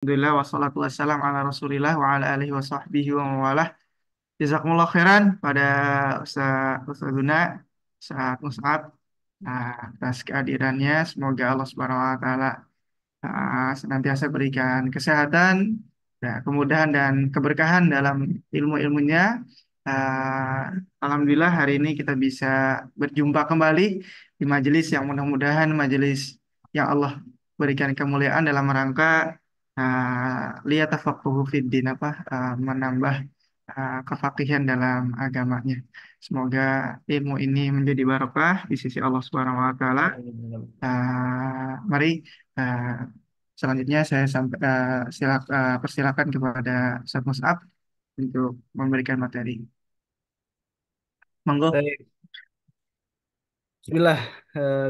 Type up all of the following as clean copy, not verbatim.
Alhamdulillah wassalatu wassalam ala Rasulillah wa ala alihi wa sahbihi wa mawalah. Jazakumullah khairan pada Ustaz Guna, Ustaz Mus'ab, atas kehadirannya. Semoga Allah Subhanahu wa taala senantiasa berikan kesehatan, kemudahan dan keberkahan dalam ilmu-ilmunya. Alhamdulillah hari ini kita bisa berjumpa kembali di majelis yang mudah-mudahan majelis yang Allah berikan kemuliaan dalam rangka liyatafaqahu fiddin, menambah kefaqihan dalam agamanya. Semoga ilmu ini menjadi barokah di sisi Allah Subhanahu wa taala. Mari uh, selanjutnya saya persilakan kepada Ustaz Mus'ab untuk memberikan materi. Monggo. Baik, Bismillah.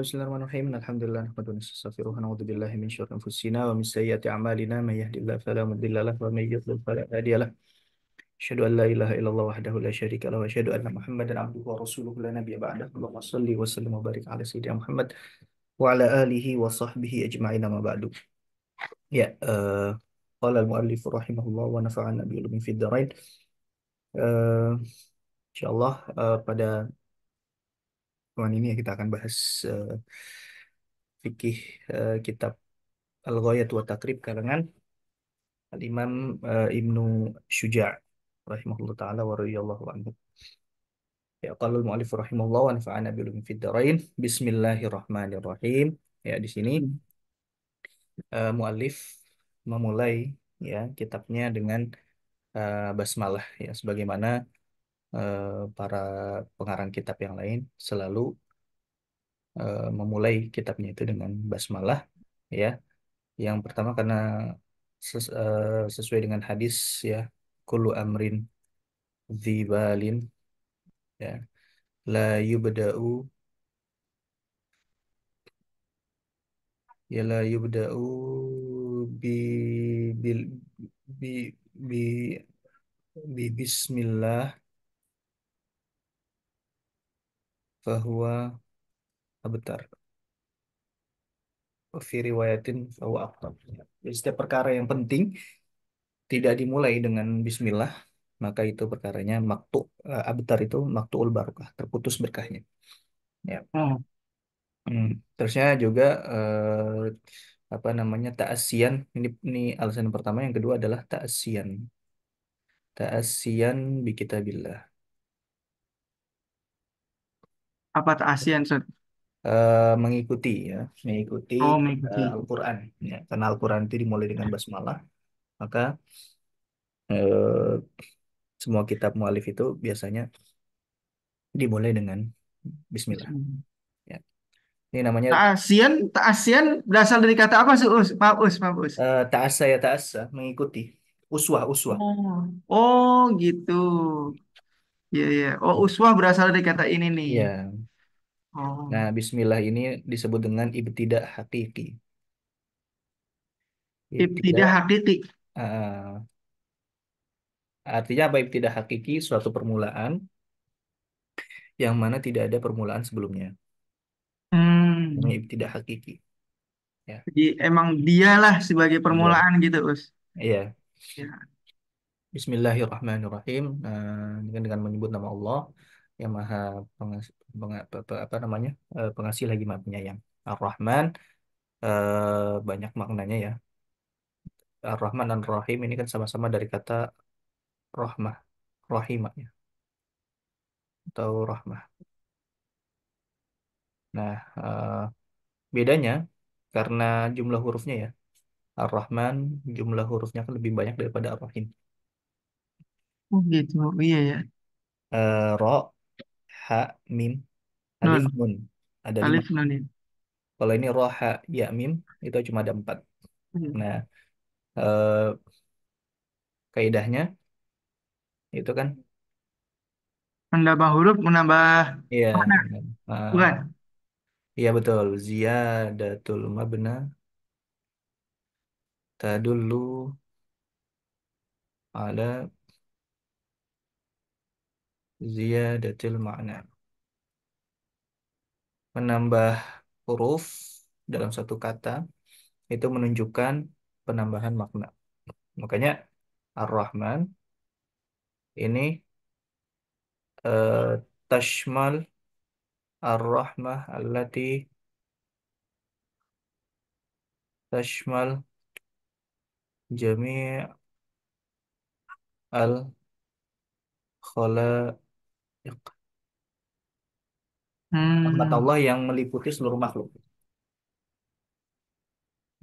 Bismillahirrahmanirrahim. Alhamdulillah. Nahmaduhu wa nastaghfiruh wa na'udzu billahi min syururi anfusina wa min sayyiati a'malina. May yahdihillahu fala mudilla lahu wa may yudlil fala hadiya lahu. Asyhadu an la ilaha illallah wahdahu la syarika lahu wa asyhadu anna Muhammadan abduhu wa rasuluhu la nabiyya ba'dahu. Allahumma shalli wa sallim wa barik ala sayyidina Muhammad wa ala alihi wa sahbihi ajma'in ma ba'du. Ya, qala al-muallif rahimahullah wa nafa'ana bi ulumi fid dharain. Eh, Insyaallah pada pertemuan ini kita akan bahas fikih kitab Al-Ghayat wa Taqrib karangan Al-Imam Ibnu Syuja' rahimahullah taala wa radhiyallahu anhu. Ya qala al-mu'allif rahimahullah wa nafa'ana bil ulumi fid dharain. Bismillahirrahmanirrahim. Ya di sini muallif memulai ya kitabnya dengan basmalah ya sebagaimana para pengarang kitab yang lain selalu memulai kitabnya itu dengan basmalah ya. Yang pertama karena sesuai dengan hadis ya, kullu amrin dzibalin ya, la yubda'u la yubda'u bi bil bi bi, bismillah fahuwa abtar wa fi riwayatin fahuwa afdal. Jadi setiap perkara yang penting tidak dimulai dengan bismillah maka itu perkaranya abtar itu maktuul barakah, terputus berkahnya. Ya. Oh, Terusnya juga apa namanya ta'asiyan. Ini alasan yang pertama. Yang kedua adalah ta'asiyan. Ta'asiyan bi kitabillah. apa tak ASEAN, Ustaz? Mengikuti ya, mengikuti Oh, mengikuti. Al-Qur'an ya. Karena Al-Qur'an itu dimulai dengan basmalah, maka eh, semua kitab mualif itu biasanya dimulai dengan bismillah ya. Ini namanya Tak ASEAN berasal dari kata apa, sih, Us? Maaf, Us, maaf, Us. ta'assa ya ta'assa, mengikuti. Uswah, uswah. Oh, oh gitu. Iya, iya. Oh, uswah berasal dari kata ini nih. Iya. Oh, Nah, bismillah ini disebut dengan ibtidah hakiki. ibtidah Ibtidah hakiki. eh, artinya apa ibtidah hakiki? Suatu permulaan yang mana tidak ada permulaan sebelumnya. Namanya Hmm. ibtidah hakiki. Ya, Jadi emang dialah sebagai iya, permulaan gitu, Us. iya. Ya. Bismillahirrahmanirrahim. Ini kan dengan menyebut nama Allah yang Maha Pengasih, apa namanya? Pengasih lagi Maha Penyayang. Ar-Rahman banyak maknanya ya. Ar-Rahman dan Rahim ini kan sama-sama dari kata rahmah, rahimah ya, atau rahmah. Nah, bedanya karena jumlah hurufnya ya. Ar-Rahman jumlah hurufnya kan lebih banyak daripada Ar-Rahim. Oh gitu. Iya ya. Ro, ha, mim, alif, Nun. nun. Ada lima. Alif nun ini. Kalau ini ro, ha, ya, mim itu cuma ada empat. Hmm. Nah, eh, kaidahnya itu kan, Menambah huruf, menambah iya, makna. eh, Bukan? iya betul. Ziyadatul mabna tadullu ala ziyadatil makna. Menambah huruf dalam satu kata itu menunjukkan penambahan makna. Makanya Ar-Rahman ini tashmal ar-rahmah allati tashmal jami' al-khalaiq. Rahmat Hmm. Allah yang meliputi seluruh makhluk.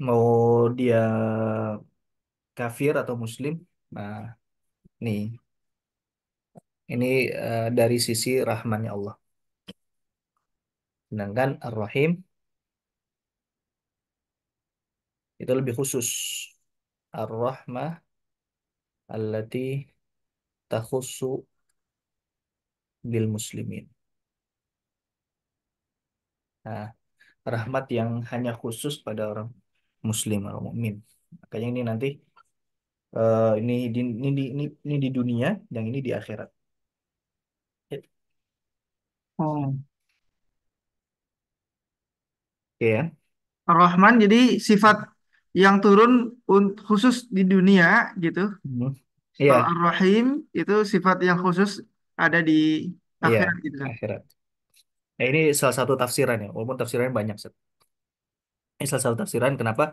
Mau dia kafir atau muslim. Nah, nih, ini dari sisi rahmannya Allah. Sedangkan Ar-Rahim itu lebih khusus. Ar-Rahmah allati takhussu bil muslimin. Nah, rahmat yang hanya khusus pada orang muslim atau mukmin. Makanya ini nanti ini di dunia, yang ini di akhirat. Oh. Oke ya. Ar-Rahman jadi sifat yang turun khusus di dunia gitu. Hmm. Kalau Iya, Ar-Rahim itu sifat yang khusus ada di iya, akhirat gitu kan. akhirat. Nah, ini salah satu tafsiran ya, walaupun tafsirannya banyak. Set. Ini salah satu tafsiran kenapa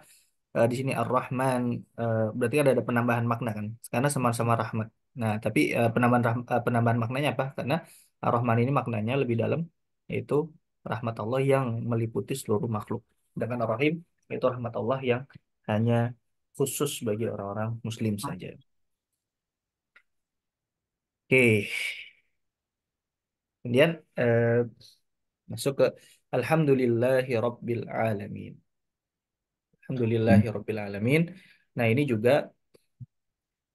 di sini Ar-Rahman berarti ada penambahan makna kan? Karena sama-sama rahmat. Nah, tapi penambahan maknanya apa? Karena Ar-Rahman ini maknanya lebih dalam, yaitu rahmat Allah yang meliputi seluruh makhluk. Sedangkan Ar-Rahim itu rahmat Allah yang hanya khusus bagi orang-orang Muslim saja. Oke, kemudian masuk ke Alhamdulillahi Rabbil Alamin. Alhamdulillahi Rabbil Alamin. Nah, ini juga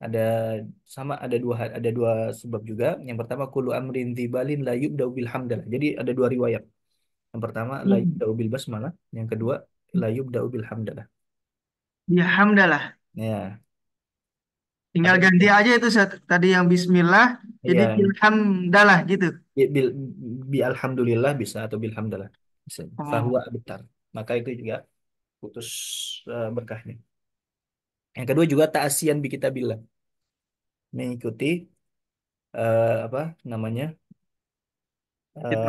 ada ada dua sebab juga. Yang pertama kullu amrin dzibalin la yubda'u bil hamdalah. Jadi ada dua riwayat. Yang pertama la Hmm. yubda'u bil basmalah, yang kedua la yubda'u bil hamdalah. Ya hamdalah. Ya, Tinggal ada ganti aja itu tadi yang Bismillah jadi ya Alhamdulillah gitu. bi alhamdulillah bisa atau bil hamdalah. Bisa. Oh. Fahuwa betar. Maka itu juga putus berkahnya. Yang kedua juga ta'asiyan bi kitabillah. Mengikuti apa namanya? Gitu.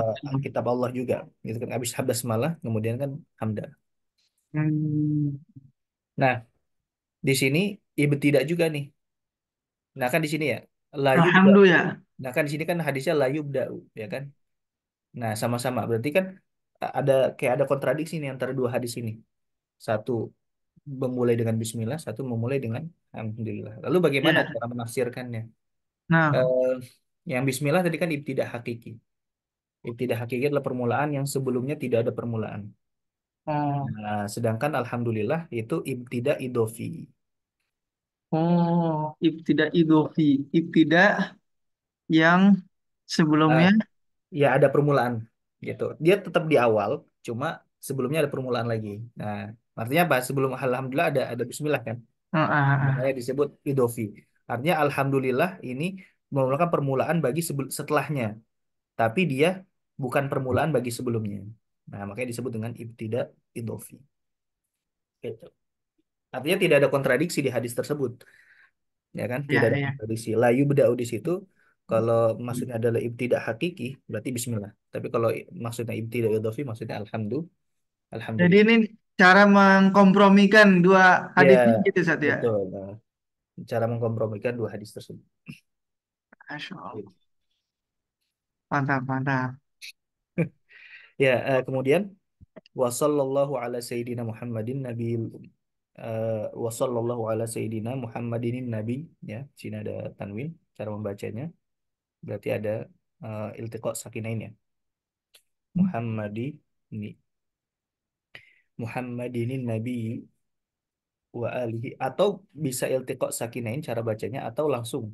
Kitab Allah juga gitu kan habis habdas malah kemudian kan hamda. Hmm. Nah, di sini ibtidak juga nih. Nah, kan di sini ya la yubda. Alhamdulillah. Nah, kan di sini kan hadisnya la yubda ya kan. Nah, sama-sama berarti kan ada kayak ada kontradiksi nih antara dua hadis ini. Satu memulai dengan bismillah, satu memulai dengan alhamdulillah. Lalu bagaimana Ya. cara menafsirkannya? Nah. Eh, yang bismillah tadi kan ibtidak hakiki. Ibtidak hakiki adalah permulaan yang sebelumnya tidak ada permulaan. Oh. Nah, sedangkan alhamdulillah itu ibtidak idofi. Oh. Ibtidak idofi. Ibtidak yang Ah, sebelumnya. ya ada permulaan gitu. Dia tetap di awal, cuma sebelumnya ada permulaan lagi. Nah, artinya apa? Sebelum alhamdulillah ada bismillah kan. Makanya Ah. disebut idofi. Artinya alhamdulillah ini merupakan permulaan bagi setelahnya, tapi dia bukan permulaan bagi sebelumnya. Nah, makanya disebut dengan ibtida idofi. Gitu. Artinya tidak ada kontradiksi di hadis tersebut, ya kan? Tidak Ya, ada ya. kontradiksi. La yubda'u di situ kalau maksudnya adalah ibtidak hakiki berarti bismillah. Tapi kalau maksudnya ibtidak idofi maksudnya Jadi alhamdulillah. ini cara mengkompromikan dua Ya, hadis ini gitu Sat ya. betul. Nah, cara mengkompromikan dua hadis tersebut. Masya Allah. Mantap, mantap. Ya, kemudian wa sallallahu ala sayyidina Muhammadin nabi wa sallallahu ala sayyidina Muhammadinin nabi ya, sini ada tanwin cara membacanya. Berarti ada iltiqa sakinain ya. Muhammadi ini Muhammadinin nabi wa alihi atau bisa iltiqa sakinain cara bacanya atau langsung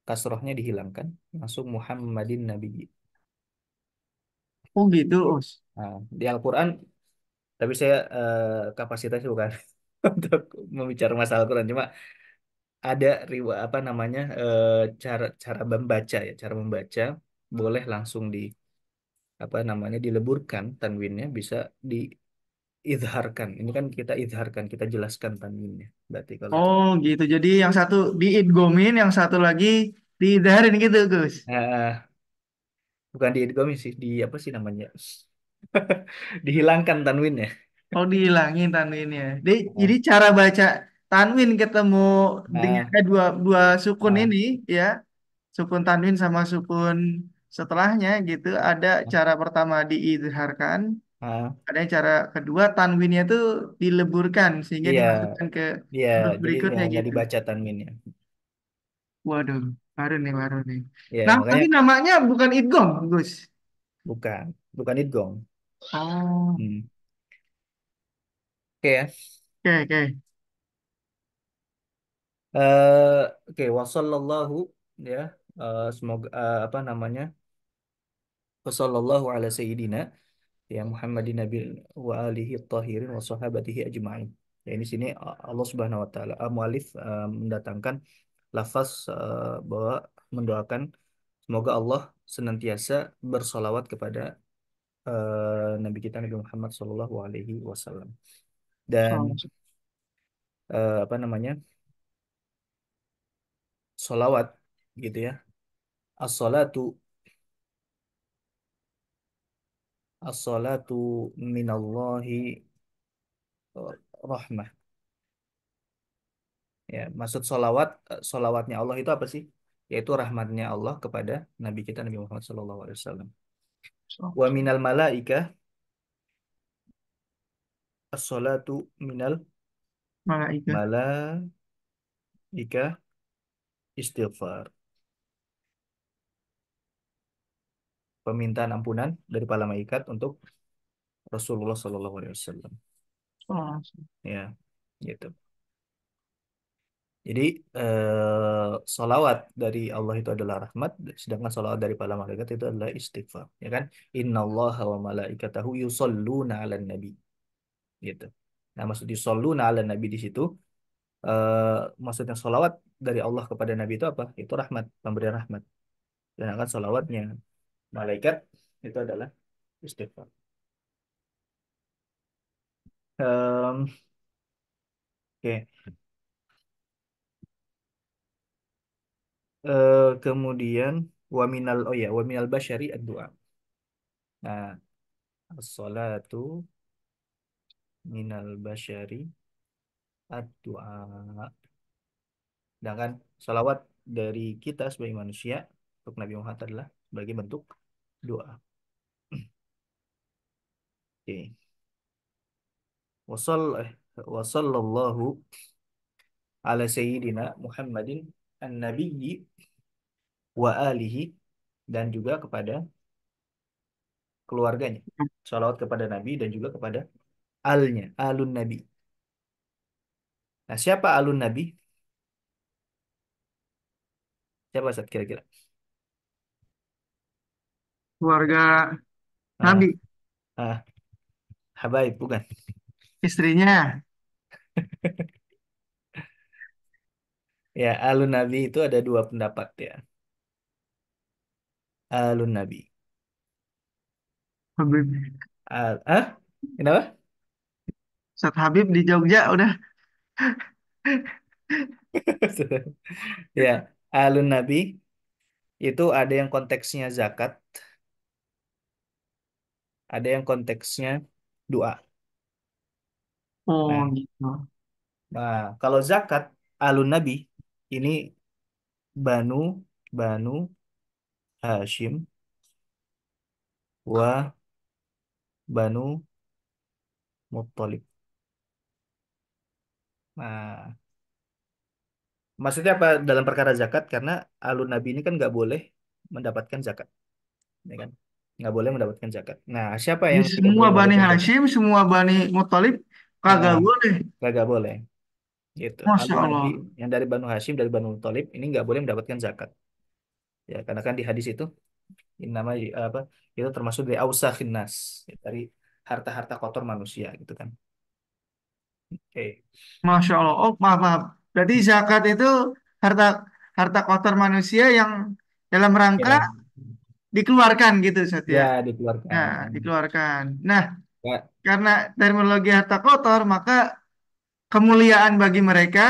kasrohnya dihilangkan langsung Muhammadin nabi. Oh gitu, Us. Nah, di Al-Quran, tapi saya kapasitasnya bukan untuk membicarakan masalah Al-Quran, cuma ada apa namanya cara cara membaca ya, cara membaca boleh langsung di apa namanya dileburkan tanwinnya bisa izharkan. Ini kan kita izharkan, kita jelaskan tanwinnya. Berarti kalau itu. Oh gitu. Jadi yang satu diidgomin, yang satu lagi diidharin gitu, Gus. Nah, bukan diidghamin sih, di apa sih namanya? Dihilangkan tanwinnya. Oh dihilangin tanwinnya. Jadi Nah, cara baca tanwin ketemu dengan nah, dua dua sukun nah, ini ya, sukun tanwin sama sukun setelahnya gitu. Ada cara pertama diidharkan, nah. ada yang cara kedua tanwinnya itu dileburkan sehingga Iya, dimasukkan ke iya. huruf Jadi berikutnya nggak gitu. dibaca tanwinnya. Waduh, baru nih, baru nih. Ya, Nah, makanya tapi namanya bukan idgom, Gus. bukan, bukan idgong. Oh, Hmm. Oke ya. oke, oke. Oke, wasallallahu ya. Semoga apa namanya? Wasallallahu ala sayyidina ya Muhammadin nabi wa alihi tahirin wa sahabatihi ajma'in. Ya ini sini Allah Subhanahu wa taala mualif mendatangkan lafaz bahwa mendoakan semoga Allah senantiasa bersolawat kepada Nabi kita Nabi Muhammad Shallallahu Alaihi Wasallam dan So, apa namanya solawat gitu ya as-salatu as-salatu minallahi rahmah ya maksud solawat solawatnya Allah itu apa sih yaitu rahmatnya Allah kepada Nabi kita Nabi Muhammad Shallallahu Alaihi Wasallam so, wa so. minal malaika as-salatu minal Malaika. malaika istighfar permintaan ampunan dari para malaikat untuk Rasulullah Shallallahu Alaihi Wasallam So, so. ya gitu. Jadi solawat dari Allah itu adalah rahmat, sedangkan solawat dari para malaikat itu adalah istighfar, ya kan? Innallaha wa malaikatahu yusholluna 'alan nabi, gitu. Nah, maksud yusholluna 'alan nabi di situ, maksudnya solawat dari Allah kepada nabi itu apa? Itu rahmat, pemberian rahmat. Sedangkan solawatnya malaikat itu adalah istighfar. Em, Oke. Kemudian oh ya, waminal basyari ad-du'a. Nah, as-salatu minal basyari ad-du'a. Sedangkan salawat dari kita sebagai manusia untuk Nabi Muhammad adalah sebagai bentuk doa. Oke. Wasal wasallallahu ala sayyidina Muhammadin an-nabiyyi wa alihi dan juga kepada keluarganya. Salawat kepada Nabi dan juga kepada alnya, alun Nabi. Nah, siapa alun Nabi? Siapa Ustaz kira-kira? Keluarga Ah, Nabi, ah, Habaib bukan? istrinya. Ya, alun Nabi itu ada dua pendapat ya. Alun Nabi. Habib. Kenapa? Ustadz Habib di Jogja udah. Ya, alun Nabi itu ada yang konteksnya zakat, ada yang konteksnya doa. Oh Nah, gitu. kalau zakat alun Nabi ini Banu Banu Hashim wa Banu Muttalib. Nah, maksudnya apa dalam perkara zakat? Karena alun Nabi ini kan nggak boleh mendapatkan zakat, ya kan? Nggak boleh mendapatkan zakat. Nah, siapa Jadi yang tidak semua boleh Bani mendapatkan zakat? Hashim, semua Bani Muthalib kagak Ah, boleh. nggak boleh. Gitu. Masya Alun Nabi Allah. yang dari Banu Hashim dari Banu Thalib ini nggak boleh mendapatkan zakat. Ya, karena kan di hadis itu ini nama apa? Itu termasuk dari ausakhin nas, ya, dari harta-harta kotor manusia gitu kan. Oke. Masya Allah. Oh, maaf, maaf. Berarti zakat itu harta harta kotor manusia yang dalam rangka Ya, dikeluarkan gitu, Ustaz ya. ya Nah, dikeluarkan. dikeluarkan. Nah, Kak, karena terminologi harta kotor, maka kemuliaan bagi mereka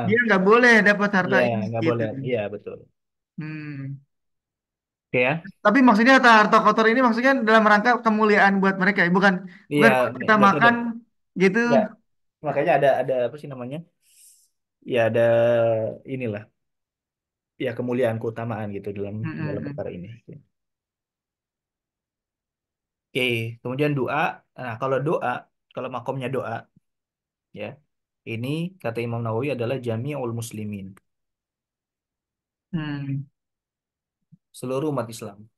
dia ah, nggak boleh dapat harta iya ini nggak gitu. boleh. Iya betul. Hmm. Oke ya. Tapi maksudnya harta harta kotor ini maksudnya dalam rangka kemuliaan buat mereka ya, bukan Iya, bukan kalau kita nggak makan tidak. gitu. Nggak. Makanya ada apa sih namanya? Ya ada inilah ya kemuliaan keutamaan gitu dalam Hmm, dalam hmm, hmm. perkara ini. Oke, kemudian doa. Nah, kalau doa, kalau makomnya doa, ya, ini kata Imam Nawawi adalah jami'ul muslimin, Hmm. seluruh umat Islam.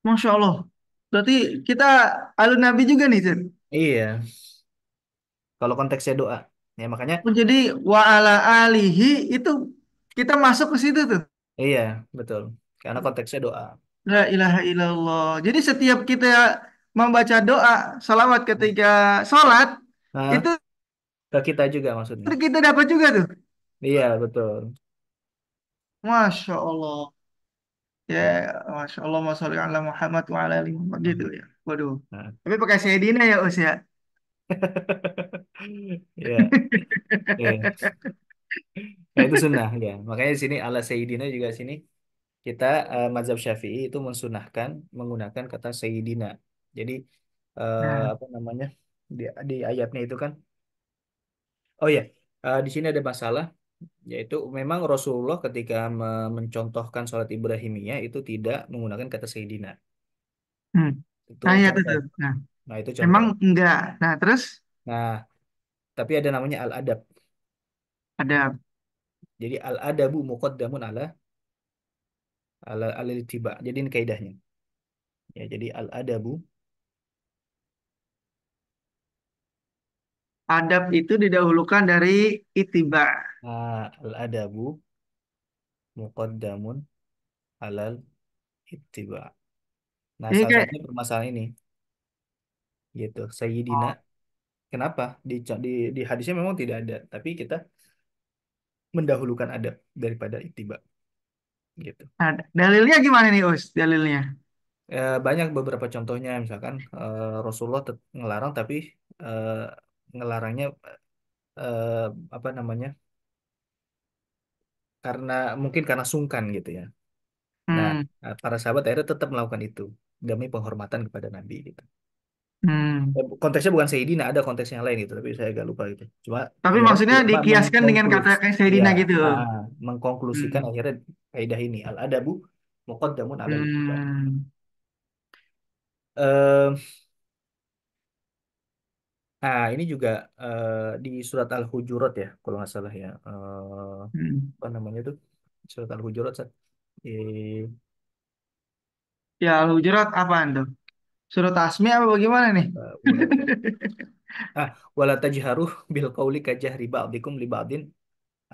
Masya Allah. Berarti kita alun Nabi juga nih, Zen. Iya, kalau konteksnya doa, ya makanya, Oh, jadi wa ala alihi itu kita masuk ke situ tuh. iya betul, karena konteksnya doa. La ilaha illallah. Jadi setiap kita membaca doa salawat ketika sholat Nah, itu ke kita juga maksudnya. kita dapat juga tuh. Iya betul. Masya Allah. Ya, Masya Allah, Masya Allah, ala Muhammad wa ala ali Muhammad gitu ya. Waduh. Nah. Tapi pakai Sayyidina ya, Us ya. Iya, iya. Nah itu sunnah ya. Makanya di sini ala Sayyidina juga sini kita mazhab Syafi'i itu mensunahkan menggunakan kata Sayyidina. Jadi Nah, apa namanya di ayatnya itu kan, oh ya, di sini ada masalah yaitu memang Rasulullah ketika mencontohkan sholat Ibrahimiyah itu tidak menggunakan kata Sayyidina. hmm. Itu Nah, ya tuh, contoh. tuh. Nah, Nah itu memang contoh. enggak. Nah, terus Nah tapi ada namanya al-adab. ada Jadi al-adabu muqaddamun ala ala al tiba. Jadi ini kaidahnya. Ya, jadi al-adabu adab itu didahulukan dari itiba. al-adabu muqaddamun alal ittiba. Nah, Ini salah kayak satunya permasalahan ini gitu. Sayyidina, oh, kenapa di hadisnya memang tidak ada, tapi kita mendahulukan adab daripada ittiba gitu. ada. Dalilnya gimana nih, Us? Dalilnya. Banyak beberapa contohnya misalkan Rasulullah ngelarang tapi eh, ngelarangnya eh, apa namanya? Karena mungkin karena sungkan gitu ya. Nah, Hmm, para sahabat akhirnya tetap melakukan itu demi penghormatan kepada Nabi gitu. hmm. Konteksnya bukan Sayyidina, ada konteks yang lain gitu, tapi saya agak lupa gitu. Cuma Tapi ya maksudnya ulama dikiaskan dengan kata kayak ya Sayyidina gitu. mengkonklusikan Hmm. akhirnya kaidah ini al adabu muqaddamun alal ittiba. Hmm. Eh, ini juga di surat Al-Hujurat ya, kalau nggak salah ya. Hmm. Apa namanya tuh? Surat Al-Hujurat. Ya, Al-Hujurat apaan tuh? Surat Asmi apa bagaimana nih? Wala wala tajharu bil qauli kajahri ba'dikum li ba'din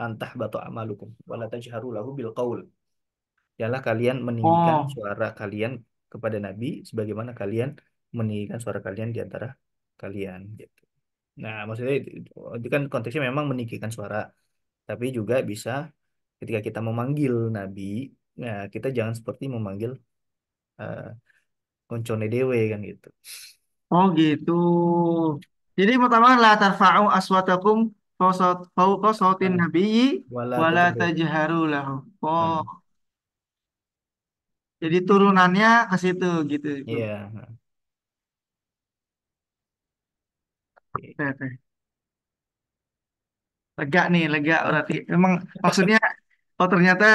antah batu amalukum wala tajharu lahu bil qaul. Ialah kalian meninggikan Oh, suara kalian kepada Nabi sebagaimana kalian meninggikan suara kalian di antara kalian gitu. Nah, maksudnya itu kan konteksnya memang meninggikan suara, tapi juga bisa ketika kita memanggil Nabi, nah kita jangan seperti memanggil uh, koncone dewe kan gitu. oh gitu. Jadi pertama la tarfa'u aswatakum fawqa sautin Ah, nabiyyi wala wala tajharu. tajharu lahu. Oh, Hmm, jadi turunannya ke situ gitu. iya. Oke. Oke, oke. Lega nih, lega berarti. Memang maksudnya oh ternyata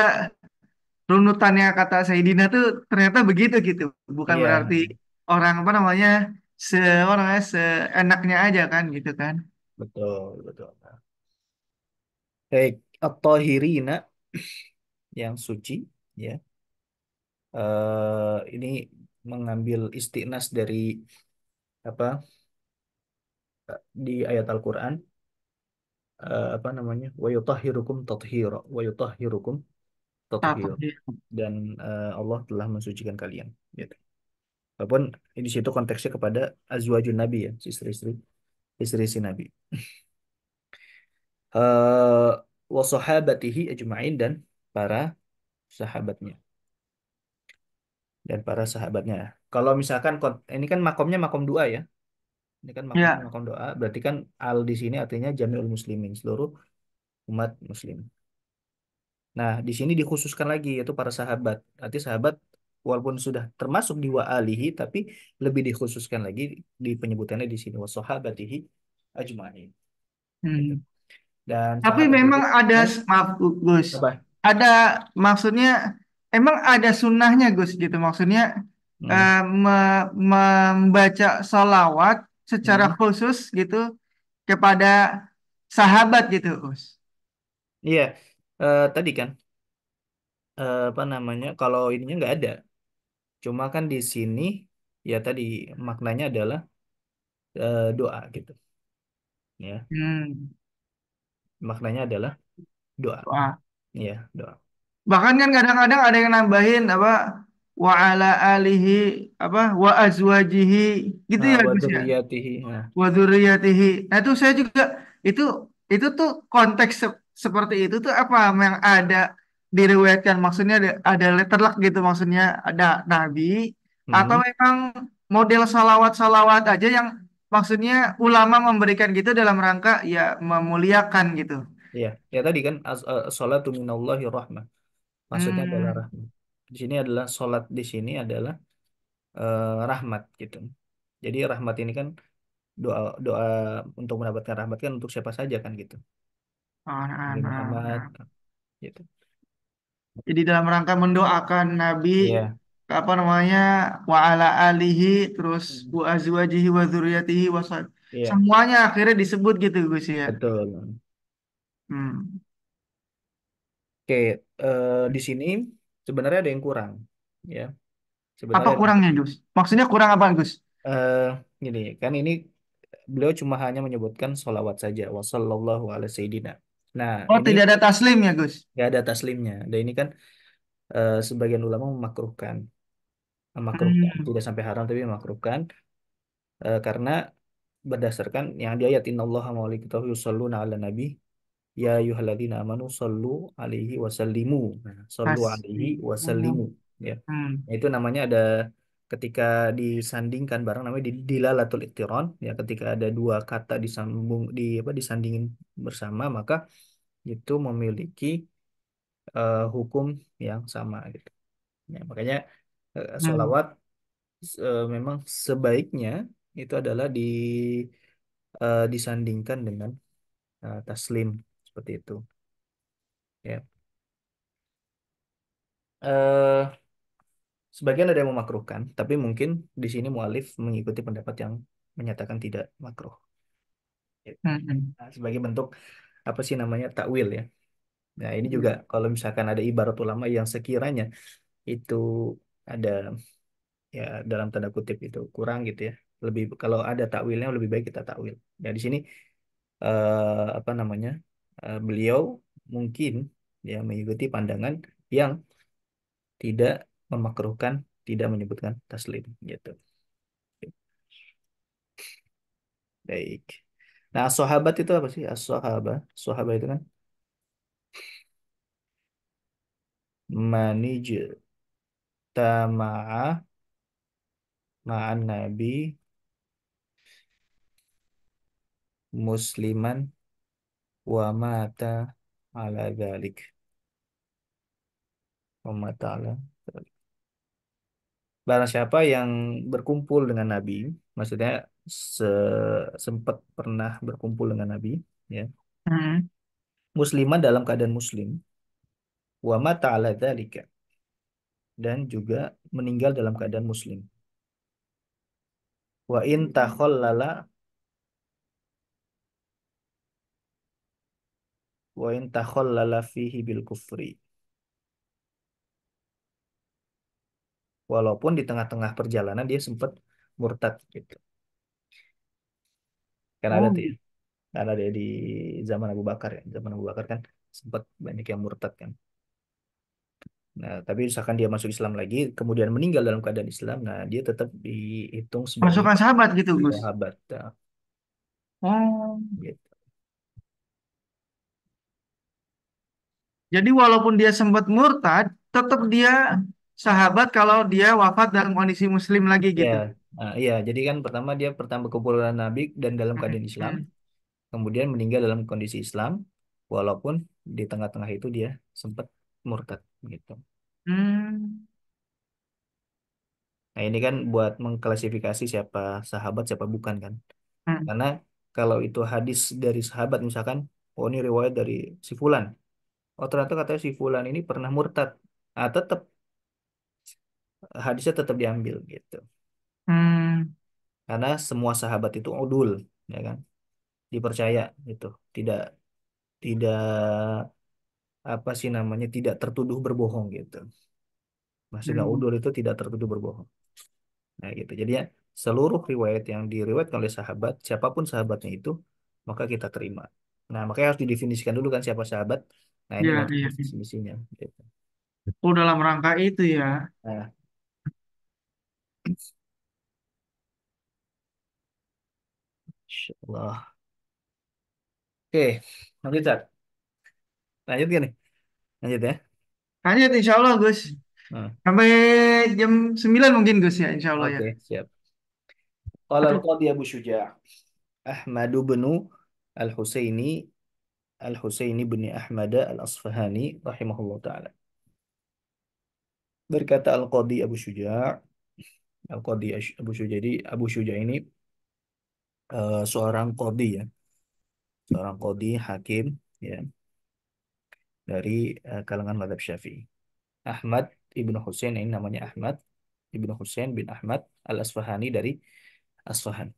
runutannya kata Sayyidina tuh ternyata begitu gitu. Bukan Iya, berarti orang apa namanya apa namanya seenaknya aja kan gitu kan. betul, betul. Baik, at-tahirina yang suci, ya. Ini mengambil istiqnas dari apa di ayat Al-Qur'an, apa namanya? Wa yutahhirukum tathira, wa yutahhirukum Tato. tathira. Dan Allah telah mensucikan kalian, gitu. Walaupun di situ konteksnya kepada azwajun Nabi ya, istri-istri istri-istri Nabi. Eh wa sahabatihi ajma'in para sahabatnya dan para sahabatnya. Kalau misalkan ini kan makomnya makom dua ya. Ini kan maknanya Ya. makam doa. Berarti kan al di sini artinya jami'ul muslimin, seluruh umat muslim. Nah, di sini dikhususkan lagi yaitu para sahabat. Arti sahabat walaupun sudah termasuk di wa alihi tapi lebih dikhususkan lagi di penyebutannya di sini wa sahabatihi ajma'in. Gitu. Hmm. Dan Tapi sahabat itu memang ada, Hah? maaf Gus, Apa? ada maksudnya, emang ada sunnahnya Gus gitu. Maksudnya Hmm. membaca sholawat secara Hmm. khusus gitu kepada sahabat gitu Gus. Iya, tadi kan apa namanya? Kalau ininya nggak ada. Cuma kan di sini ya tadi maknanya adalah doa gitu. Ya, Hmm. maknanya adalah doa. Wah. Iya, doa. Bahkan kan kadang-kadang ada yang nambahin apa wa ala alihi apa wa azwajihi gitu Nah, ya wa Gus ya. dzurriyyatihi. Nah, Wa dzurriyyatihi. Nah itu saya juga itu itu tuh konteks seperti itu tuh apa yang ada diriwayatkan maksudnya ada letterlock gitu maksudnya ada nabi atau mhm. memang model salawat-salawat aja yang maksudnya ulama memberikan gitu dalam rangka ya memuliakan gitu. Iya, ya tadi kan sholatu minallahi rahmah. Maksudnya adalah Hmm. rahmat. Di sini adalah sholat di sini adalah rahmat gitu. Jadi rahmat ini kan doa doa untuk mendapatkan rahmat kan untuk siapa saja kan gitu. Oh, nah, Nabi nah, Muhammad nah. gitu. Jadi dalam rangka mendoakan Nabi Iya, apa namanya wa ala alihi terus hmm. wa azwajihi wa dzurriyyatihi wa Iya, semuanya akhirnya disebut gitu Gus ya. betul. Hmm. Oke, di sini sebenarnya ada yang kurang, ya. Apa Sebenarnya ada yang kurangnya Gus? Maksudnya kurang apa Gus? eh, gini kan ini beliau cuma hanya menyebutkan sholawat saja, wasallallahu ala sayyidina. Nah, Oh ini tidak ada taslim ya Gus? nggak ada taslimnya. Dan ini kan sebagian ulama memakruhkan, Hmm. tidak sampai haram tapi memakruhkan karena berdasarkan yang di ayat innallaha wa malaikatahu yusholluna ala nabi ya ayyuhalladzina amanu shollu alaihi wasallimu. Nah, shollu alaihi Taslim. wasallimu ya. Hmm. Nah, itu namanya ada ketika disandingkan barang namanya dilalatul iktiron ya ketika ada dua kata disambung di apa disandingin bersama maka itu memiliki hukum yang sama gitu. Ya, makanya Hmm. sholawat memang sebaiknya itu adalah disandingkan dengan taslim seperti itu ya. Eh, Sebagian ada yang memakruhkan, tapi mungkin di sini mualif mengikuti pendapat yang menyatakan tidak makruh. Ya. Hmm. Hmm. Nah, sebagai bentuk apa sih namanya takwil ya. Nah ini juga Hmm. kalau misalkan ada ibarat ulama yang sekiranya itu ada ya dalam tanda kutip itu kurang gitu ya. Lebih kalau ada takwilnya lebih baik kita takwil. Ya di sini apa namanya beliau mungkin ya mengikuti pandangan yang tidak memakruhkan, tidak menyebutkan taslim gitu. Baik. Nah, sahabat itu apa sih? As-sahabah. Sahabat itu kan manij tama'a ma'an nabi musliman wa mata ala dzalik. Wa mata ala dzalik. Barang siapa yang berkumpul dengan Nabi, maksudnya sempat pernah berkumpul dengan Nabi, ya, Hmm. musliman dalam keadaan muslim, wa mata ala dzalika, dan juga meninggal dalam keadaan muslim. Wa in takhallala wa in takhallala fihi bil kufri. Walaupun di tengah-tengah perjalanan dia sempat murtad gitu. Karena ada Oh, tuh ya. Karena ada di zaman Abu Bakar ya. Zaman Abu Bakar kan sempat banyak yang murtad kan. Nah, tapi misalkan dia masuk Islam lagi, kemudian meninggal dalam keadaan Islam, nah dia tetap dihitung sebagai pasukan sahabat gitu Gus. sahabat. Nah, Oh. gitu. Jadi walaupun dia sempat murtad, tetap dia sahabat kalau dia wafat dalam kondisi muslim lagi Ya, gitu. Iya, jadi kan pertama dia pertama kepulauan Nabi dan dalam keadaan Islam, Hmm. kemudian meninggal dalam kondisi Islam, walaupun di tengah-tengah itu dia sempat murtad gitu. Hmm. Nah, ini kan buat mengklasifikasi siapa sahabat, siapa bukan kan. Hmm. Karena kalau itu hadis dari sahabat misalkan, oh ini riwayat dari si Fulan. Oh ternyata katanya si Fulan ini pernah murtad. Ah, tetap hadisnya tetap diambil gitu. Hmm. Karena semua sahabat itu udul, ya kan, dipercaya gitu. Tidak tidak apa sih namanya, tidak tertuduh berbohong gitu. Maksudnya Hmm. udul itu tidak tertuduh berbohong. Nah gitu. Jadi ya seluruh riwayat yang diriwayatkan oleh sahabat, siapapun sahabatnya itu, maka kita terima. Nah makanya harus didefinisikan dulu kan siapa sahabat. Nah ini Iya, masuk iya, iya. definisinya. Gitu. Oh, dalam rangka itu ya. Nah, Insya Allah. Oke, lanjut Zat. Lanjut gak nih? Lanjut ya. Lanjut insya Allah Gus. Nah, Sampai jam 9 mungkin Gus ya insya Allah ya. oke, siap. Qala Aduh, al-Qadhi Abu Syuja' Ahmad bin Al-Husaini Al-Husaini bin Ahmad Al-Asfahani rahimahullah taala. Berkata Al-Qadhi Abu Syuja', Al-Qadhi Abu Syuja', jadi Abu Syuja' ini seorang qadhi ya, seorang qadhi hakim ya dari kalangan mazhab Syafi'i. Ahmad ibnu Husain, ini namanya Ahmad ibnu Husain bin Ahmad Al-Asfahani dari Asfahan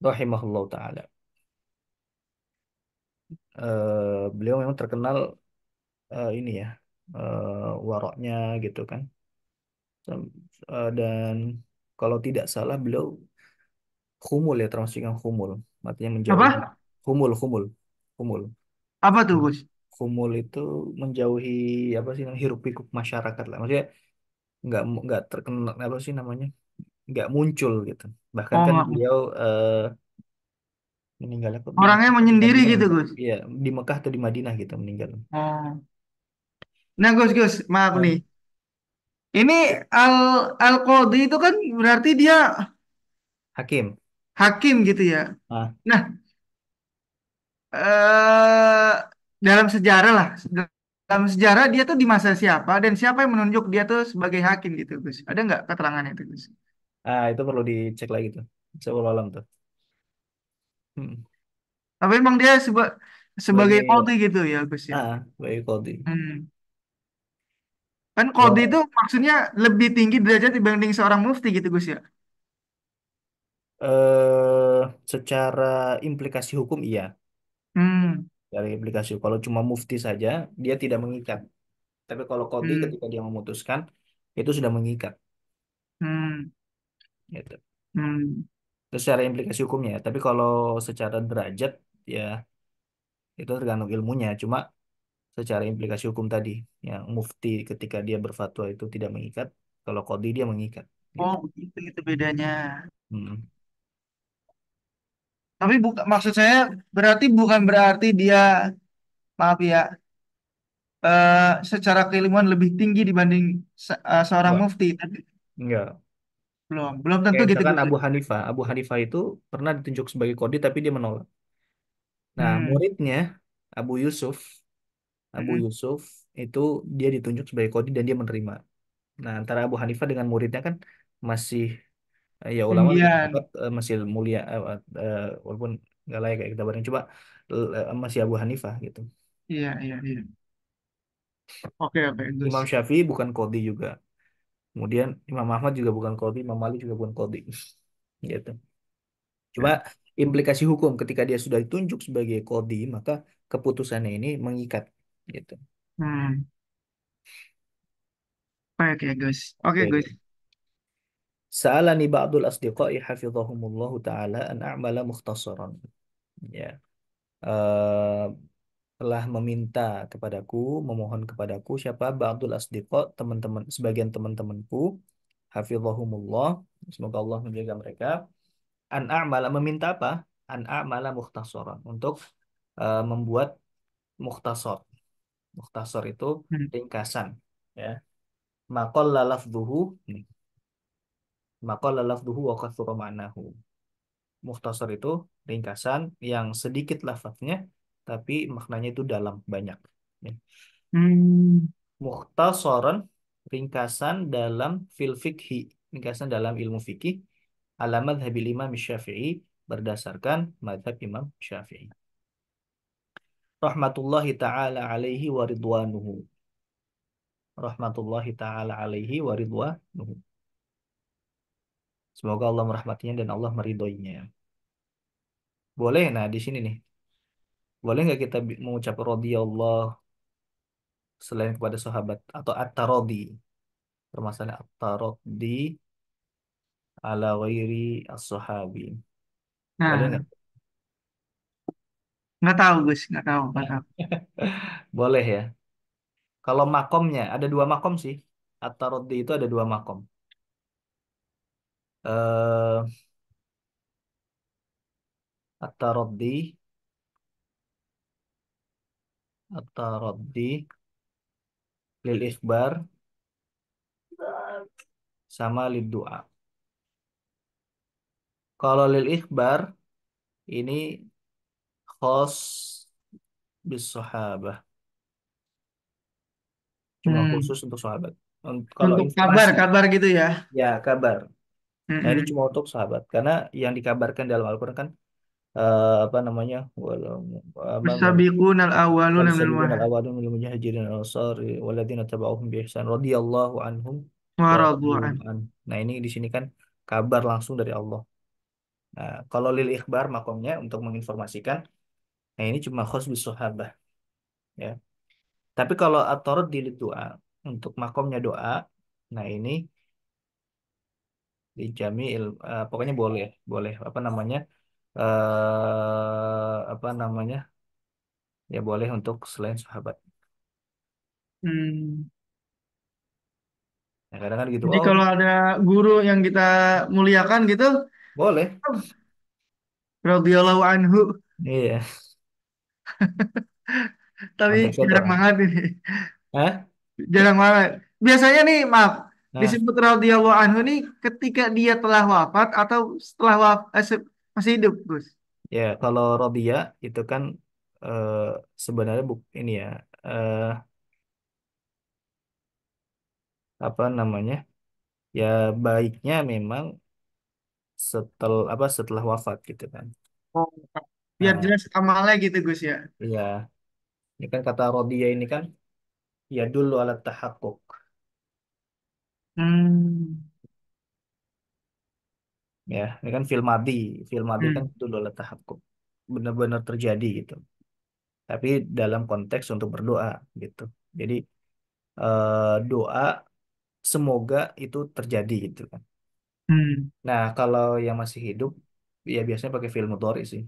rahimahullah taala. Beliau memang terkenal ini ya, waroknya gitu kan. Dan kalau tidak salah beliau khumul ya, termasuk yang khumul, artinya menjauhi apa? khumul khumul. Apa tuh Gus? Khumul itu menjauhi apa sih namanya, hiruk pikuk masyarakat lah, maksudnya nggak terkenal apa sih namanya, nggak muncul gitu. Bahkan Oh, kan nggak. beliau meninggalnya kok di Orangnya Mekah atau di menyendiri Madinah gitu gitu. Gus. Iya, di Mekah atau di Madinah gitu meninggal. Oh. Nah Gus, maaf nih. Hmm. Ini al al Qadhi itu kan berarti dia Hakim. hakim gitu ya. Ah, Nah, eh dalam sejarah lah, dalam sejarah dia tuh di masa siapa dan siapa yang menunjuk dia tuh sebagai hakim gitu, Gus? Ada nggak keterangannya itu, Gus? itu perlu dicek lagi tuh. Saya alam tuh. Hmm. Tapi emang dia sebagai Sebagai qadhi gitu ya, Gus ya. sebagai kodi. Hmm. Kan qadhi itu Ya, maksudnya lebih tinggi derajat dibanding seorang mufti gitu, Gus ya. eh secara implikasi hukum iya, Hmm. dari implikasi. Kalau cuma mufti saja dia tidak mengikat. Tapi kalau kodi Hmm. ketika dia memutuskan itu sudah mengikat. Hmm. Gitu. Hmm. Itu secara implikasi hukumnya. Tapi kalau secara derajat ya itu tergantung ilmunya. Cuma secara implikasi hukum tadi, yang mufti ketika dia berfatwa itu tidak mengikat, kalau kodi dia mengikat. Oh, Gitu. begitu itu bedanya. Hmm. Tapi bukan, maksud saya bukan berarti dia, maaf ya, secara keilmuan lebih tinggi dibanding seorang Enggak, mufti. Tapi enggak. belum tentu Kayak gitu misalkan Gus. Abu Hanifah. Abu Hanifah itu pernah ditunjuk sebagai kodi tapi dia menolak. Nah, Hmm. muridnya Abu Yusuf, Abu Hmm. Yusuf itu dia ditunjuk sebagai kodi dan dia menerima. Nah, antara Abu Hanifah dengan muridnya kan masih ya ulama lebih sepakat Tinggian. masih mulia, walaupun nggak layak kayak kita banding, coba masih Abu Hanifah gitu. Iya, iya, iya. Oke, oke, Gus. Imam Syafi'i bukan kodi juga. Kemudian Imam Ahmad juga bukan kodi, Imam Malik juga bukan kodi. Gitu. Cuma Ya. implikasi hukum ketika dia sudah ditunjuk sebagai kodi, maka keputusannya ini mengikat gitu. Hmm. Oke, Gus. Oke, Gus. Oke. Sa'alani ba'dul asdiqai hafizahumullahu ta'ala an a'mala mukhtasaran. Ya. Eh, telah meminta kepadaku, memohon kepadaku siapa ba'dul asdiqa, teman-teman, sebagian teman-temanku, hafizahumullah, semoga Allah menjaga mereka. An a'mala, meminta apa? An a'mala mukhtasaran, untuk membuat mukhtasar. Mukhtasar itu Hmm. ringkasan ya. Maqalla lafdhuhu, Maka lafduhu wa katsura ma'nahu. Mukhtasar itu ringkasan yang sedikit lafadznya tapi maknanya itu dalam banyak. Ya. Hmm. Mukhtasaran ringkasan dalam fil fikhi, ringkasan dalam ilmu fikih ala madhabil Imam Syafi'i berdasarkan madhab Imam Syafi'i. Rahmatullahi ta'ala alaihi wa ridwanuhu. Rahmatullahi ta'ala alaihi wa ridwanuhu. Semoga Allah merahmatinya dan Allah meridhoinya. Boleh, nah di sini nih. Boleh nggak kita mengucap radhiyallah selain kepada sahabat atau at-taradhi? Permasalahan at-taradhi ala ghairi as-sahabi. Boleh Nah, nggak? nggak tahu Gus, nggak tahu, nggak tahu. Boleh ya. Kalau makomnya, ada dua makom sih. At-taradhi itu ada dua makom. Eh, At-taradhi, at-taradhi lil ikhbar sama lil du'a. Kalau lil ikhbar ini khos bis sahabah, cuma Hmm. khusus untuk sahabat. Kalau Untuk kabar, informasi kabar gitu ya. ya kabar. Nah, ini Mm-mm. cuma untuk sahabat karena yang dikabarkan dalam Al-Qur'an kan apa namanya? Walau apa Wasabiqun al-awwaluna minal والسابقون الأوائل من المهاجرين والأنصار والذين تبعوهم بإحسان رضي الله عنهم ورضوا waradu'an. عنه. Nah, ini di sini kan kabar langsung dari Allah. Nah, kalau lil ikhbar makomnya untuk menginformasikan, nah ini cuma khos bis sahabah ya. Tapi kalau at-tarad di doa untuk makomnya doa, nah ini di jami'il pokoknya boleh, boleh apa namanya? Apa namanya? Ya boleh untuk selain sahabat. Hmm. Nah, kadang kan gitu. Jadi Oh, kalau ada guru yang kita muliakan gitu, boleh. radhiyallahu anhu, Iya, tapi konteksnya jarang terang. banget ini. Hah? Jarang banget. Biasanya nih, maaf, Nah, disebut radhiyallahu anhu nih ketika dia telah wafat atau setelah masih hidup, Gus. ya kalau Robia itu kan eh, sebenarnya ini ya eh, apa namanya? Ya baiknya memang setelah wafat gitu kan. Oh, biar Nah, jelas amalnya gitu, Gus ya. iya, ini kan kata Robia ini kan ya dulu alat tahakkuk Hmm. ya. Ini kan film madi kan Hmm. dulu alat tahakkuk benar-benar terjadi gitu. Tapi dalam konteks untuk berdoa gitu. Jadi doa semoga itu terjadi gitu kan. Hmm. Nah, kalau yang masih hidup, ya biasanya pakai film mudhari sih.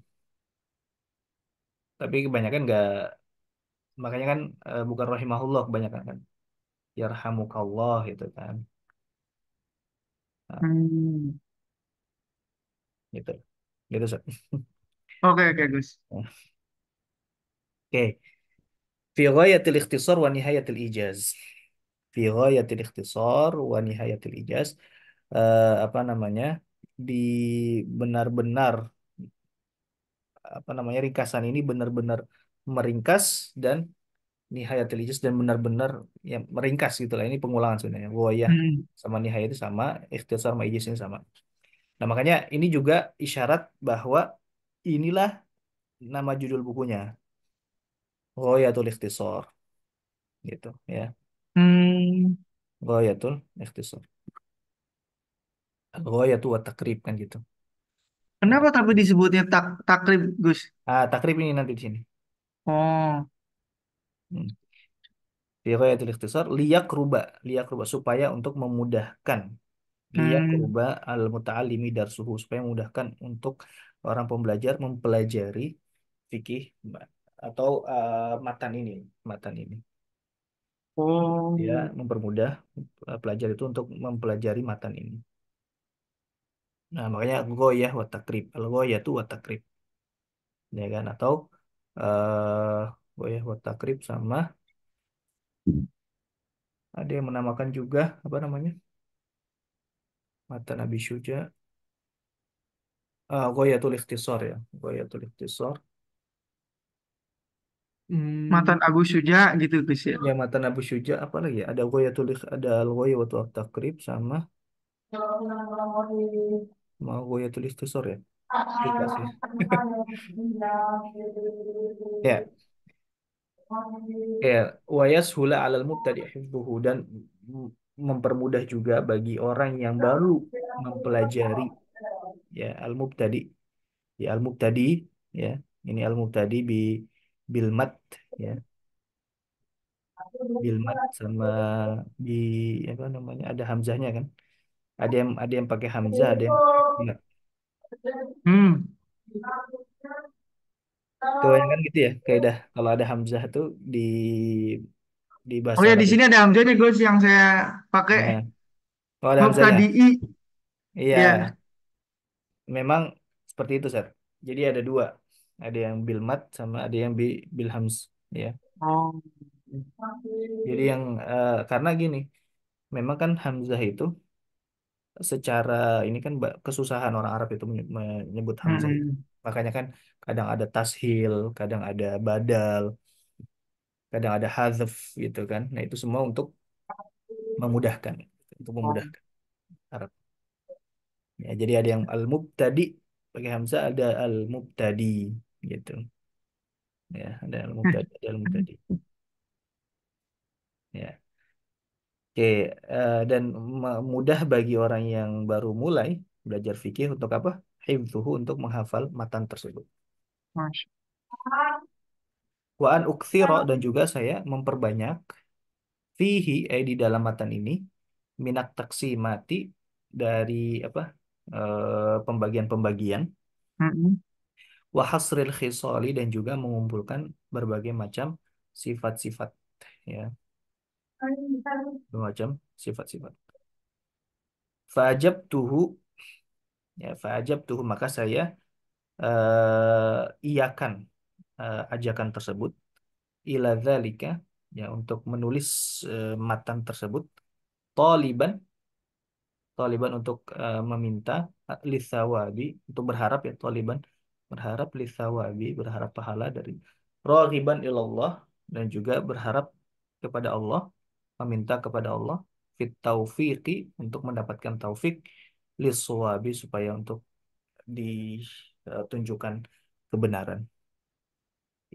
Tapi kebanyakan nggak, makanya kan bukan rahimahullah kebanyakan kan. Yarhamukallah gitu kan. Nah, Hmm. gitu. Gitu, Sob. Oke, oke, Gus. Oke. Fi ghayatil ikhtisar wa nihayatil ijaz. Fi ghayatil ikhtisar wa nihayatil ijaz. Apa namanya? Di benar-benar apa namanya ringkasan ini benar-benar meringkas dan nihayatul ijaz dan benar-benar ya meringkas gitu lah. Ini pengulangan sebenarnya. Goyah Hmm. sama nihayat itu sama, ikhtisar sama ijaz ini sama. Nah, makanya ini juga isyarat bahwa inilah nama judul bukunya. Ghayatul Ikhtisar gitu ya. Hmm. Ghayatul Ikhtisar. Ghayatu wa takrib kan gitu. Ya. Kenapa tapi disebutnya takrib, Gus? Takrib ini nanti di sini. Oh. Hmm. Fi ghayatul ikhtisar liyak ruba supaya untuk memudahkan liyak Hmm. ruba al muta'allimi darsuhu supaya memudahkan untuk orang pembelajar mempelajari fikih atau matan ini ya Oh. mempermudah pelajar itu untuk mempelajari matan ini. Nah, makanya goyah wa takrib. Al goyah itu wa takrib ya kan atau eh goyah wa takrib sama ada yang menamakan juga apa namanya? Matan Abi Syuja. Ghayatul Ikhtisar ya. Ghayatul Ikhtisar. Matan Hmm, Abu Syuja gitu Gus ya. ya Matan Abu Syuja apa lagi ya? Ada ada Al-Ghayatul Takrib sama Ghayatul Ikhtisar ya. Lupa sih. Ya, ya. Wayas hula alal mubtadi hifdhuhu dan m- mempermudah juga bagi orang yang baru mempelajari ya al-mubtadi ya al-mubtadi ya ini al-mubtadi bil mat ya bil mat sama di apa namanya ada hamzahnya kan ada yang pakai hamzah ada yang pakai tidak Hmm. kebanyakan gitu ya kaidah kalau ada hamzah tuh di Oh bahasa ya, di Arab sini itu ada hamzanya Gus yang saya pakai nah kalau ada hamzahnya mubtadi'i. iya Ya. memang seperti itu Sir. Jadi ada dua ada yang bil mat sama ada yang bil hamz ya Oh. jadi yang karena gini memang kan hamzah itu secara ini kan kesusahan orang Arab itu menyebut Hamzah itu. Hmm. Makanya kan kadang ada tashil, kadang ada badal, kadang ada hadzf gitu kan. Nah, itu semua memudahkan untuk Oh. memudahkan Arab. Ya, jadi ada yang al-mubtadi pakai hamzah, ada al-mubtadi gitu. Ya, ada al-mubtadi, ada al-mubtadi. Ya. Oke, dan mudah bagi orang yang baru mulai belajar fikih untuk apa? Hifdzuhu untuk menghafal matan tersebut. Masya. Wa an ukthira dan juga saya memperbanyak fihi di dalam matan ini minak taksimati dari apa pembagian-pembagian Hmm. wa hasril khisali dan juga mengumpulkan berbagai macam sifat-sifat ya bermacam sifat-sifat tuhu tuhu maka saya iakan ajakan tersebut ila dzalika ya untuk menulis matan tersebut taliban Taliban untuk meminta lisawabi untuk berharap ya Taliban berharap lisawabi berharap pahala dari raghiban ilallah dan juga berharap kepada Allah meminta kepada Allah fit taufiqi untuk mendapatkan taufik liswabi supaya untuk ditunjukkan kebenaran.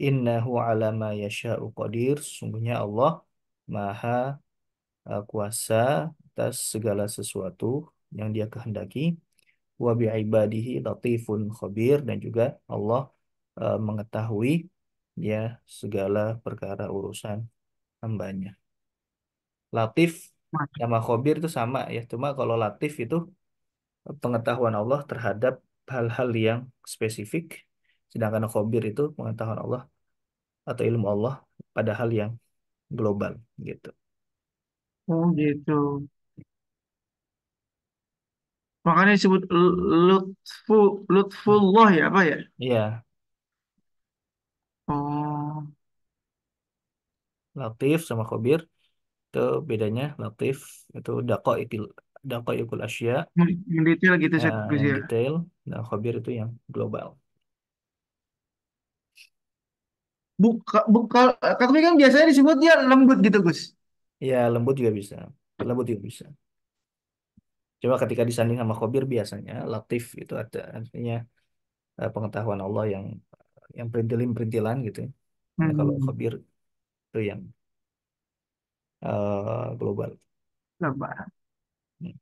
Innahu ala ma yasha'u qadir. Sungguhnya Allah Maha kuasa atas segala sesuatu yang Dia kehendaki. Wa bi'ibadihi latifun khabir dan juga Allah mengetahui ya segala perkara urusan hambanya. Latif Masya. sama khabir itu sama ya. Cuma kalau latif itu pengetahuan Allah terhadap hal-hal yang spesifik. Sedangkan khabir itu pengetahuan Allah atau ilmu Allah pada hal yang global gitu. Oh gitu. Makanya disebut lutfu, lutfullah ya apa ya? Iya, Oh, latif sama khabir itu bedanya latif itu daqaiqul asya mendetail gitu saya Gus yang ya. detail dan khabir itu yang global. Tapi kan biasanya disebut dia lembut gitu Gus. Ya lembut juga bisa. Lembut juga bisa. Coba ketika disanding sama khabir biasanya latif itu ada artinya pengetahuan Allah yang perintilan-perintilan gitu. Nah, kalau Hmm. khabir itu yang global. Lebar. Hmm.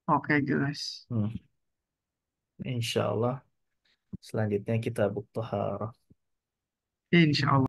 Oke Gus. Hmm. Insya Allah selanjutnya kita buk toharah. Insya Allah.